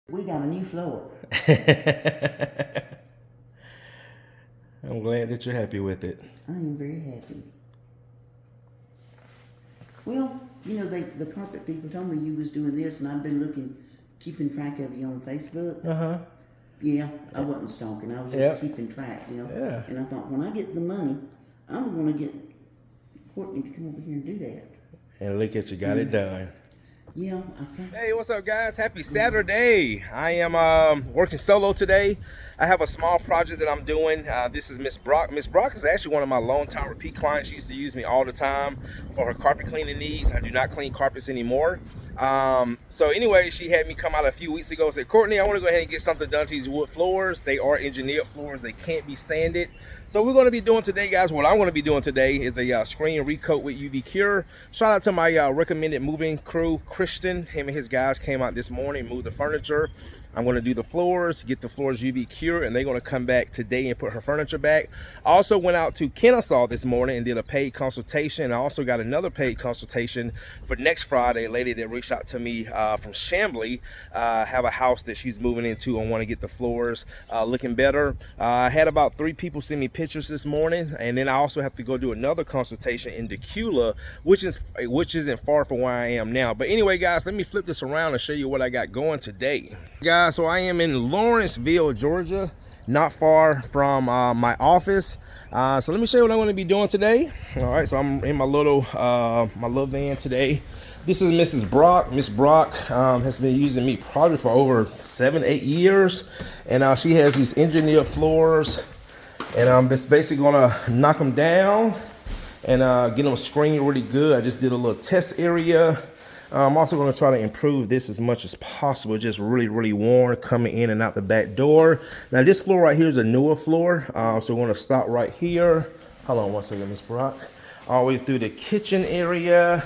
We got a new floor. I'm glad that you're happy with it. I am very happy. Well, you know, the carpet people told me you was doing this, and I've been keeping track of you on Facebook. Uh-huh. Yeah, I wasn't stalking. I was just Yep. keeping track, you know. Yeah. And I thought, when I get the money, I'm going to get Courtney to come over here and do that. And look at you, got it done. Yeah, I found. Hey, what's up, guys? Happy Saturday. I am working solo today. I have a small project that I'm doing. This is Miss Brock. Miss Brock is actually one of my longtime repeat clients. She used to use me all the time for her carpet cleaning needs. I do not clean carpets anymore. So anyway, she had me come out a few weeks ago and said, Courtney, I want to go ahead and get something done to these wood floors. They are engineered floors. They can't be sanded. So we're going to be doing today, guys, what I'm going to be doing today is a screen recoat with UV Cure. Shout out to my recommended moving crew, Christian. Him and his guys came out this morning, moved the furniture. I'm going to do the floors, get the floors UV Cure, and they're going to come back today and put her furniture back. I also went out to Kennesaw this morning and did a paid consultation. I also got another paid consultation for next Friday. A lady that reached out to me from Chamblee, have a house that she's moving into and want to get the floors looking better. I had about 3 people send me pictures this morning, and then I also have to go do another consultation in Decula, which isn't far from where I am now. But anyway, guys, let me flip this around and show you what I got going today. Guys, so I am in Lawrenceville, Georgia, not far from my office. So let me show you what I'm going to be doing today. All right, so I'm in my little van today. This is Mrs. Brock. Miss Brock has been using me probably for over 7-8 years, and she has these engineered floors, and I'm just basically gonna knock them down and get them screened really good. I just did a little test area. I'm also going to try to improve this as much as possible. Just really worn coming in and out the back door. Now this floor right here is a newer floor, so we're going to stop right here. Hold on one second, Miss Brock. All the way through the kitchen area,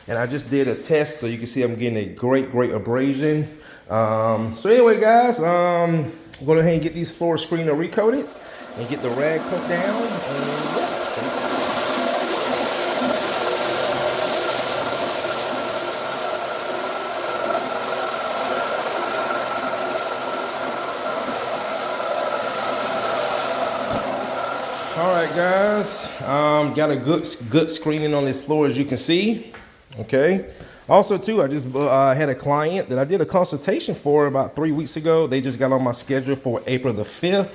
and I just did a test, so you can see I'm getting a great abrasion. So anyway, guys, I'm going to go ahead and get these floors screened and recoated, and get the rag coat down. And yeah. All right, guys, got a good screening on this floor, as you can see. Okay. Also, too, I just had a client that I did a consultation for about 3 weeks ago. They just got on my schedule for April the 5th.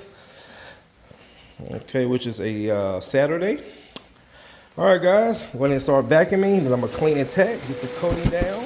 Okay, which is a Saturday. All right, guys, I'm going to start vacuuming. Then I'm gonna clean and tack, get the coating down.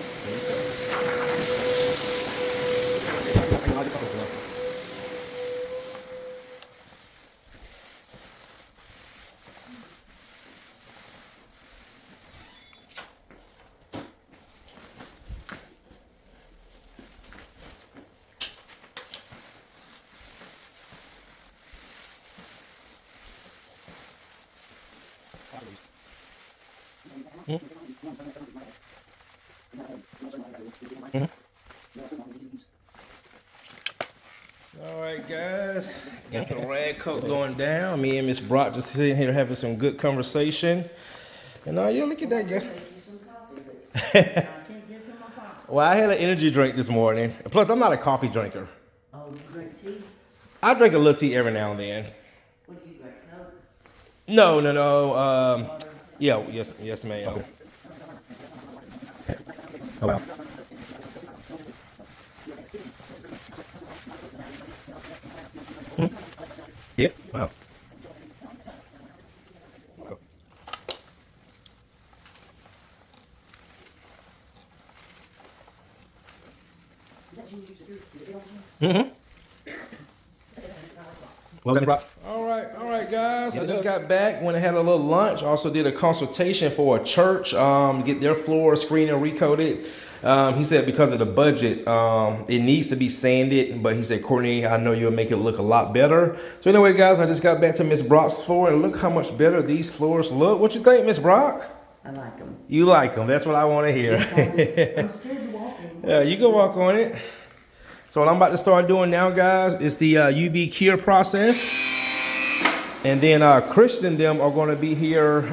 All right, guys, got the rag coat going down. Me and Miss Brock just sitting here having some good conversation. And yeah, look at that guy. Well, I had an energy drink this morning. Plus, I'm not a coffee drinker. Oh, you drink tea? I drink a little tea every now and then. What do you drink, Coke? No. Yeah, yes, ma'am. Okay. Oh, wow. Yeah, wow. Mm-hmm. All right, guys. I just got back, went and had a little lunch. Also did a consultation for a church to get their floor screened and recoated. He said because of the budget, it needs to be sanded. But he said, Courtney, I know you'll make it look a lot better. So anyway, guys, I just got back to Miss Brock's floor, and look how much better these floors look. What you think, Miss Brock? I like them. You like them. That's what I want to hear. I'm scared to walk in. Yeah, you can walk on it. So what I'm about to start doing now, guys, is the UV Cure process. And then Christian and them are going to be here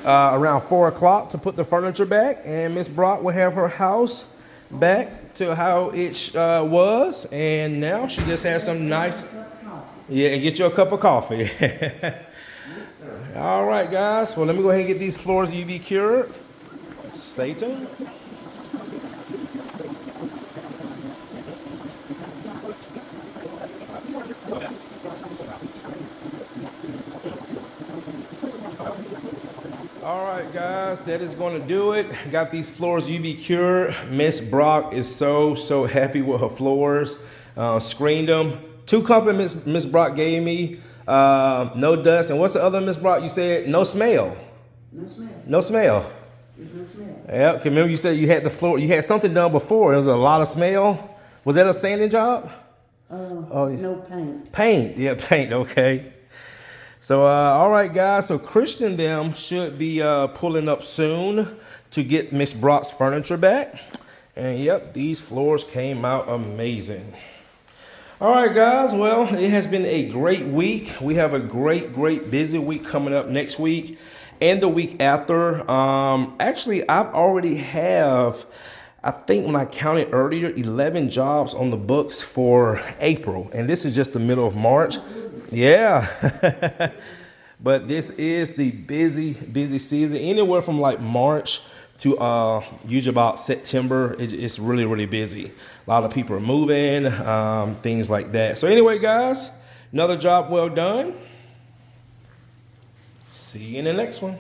around 4 o'clock to put the furniture back. And Miss Brock will have her house back to how it was, and now she just has some nice. Yeah, and get you a cup of coffee. All right, guys. Well, let me go ahead and get these floors UV cured. Stay tuned. All right, guys, that is going to do it. Got these floors UV cured. Miss Brock is so happy with her floors. Screened them. 2 compliments Miss Brock gave me. No dust. And what's the other Miss Brock? You said no smell. No smell. No smell. There's no smell. Yeah, cause remember you said you had the floor. You had something done before. There was a lot of smell. Was that a sanding job? No paint. Paint. Yeah, paint. Okay. So, all right, guys. So Christian them should be pulling up soon to get Miss Brock's furniture back. And yep, these floors came out amazing. All right, guys. Well, it has been a great week. We have a great busy week coming up next week and the week after. Actually, I've already have, I think when I counted earlier, 11 jobs on the books for April. And this is just the middle of March. Yeah. But this is the busy season. Anywhere from like March to usually about September, it's really busy. A lot of people are moving, things like that. So anyway, guys, another job well done. See you in the next one.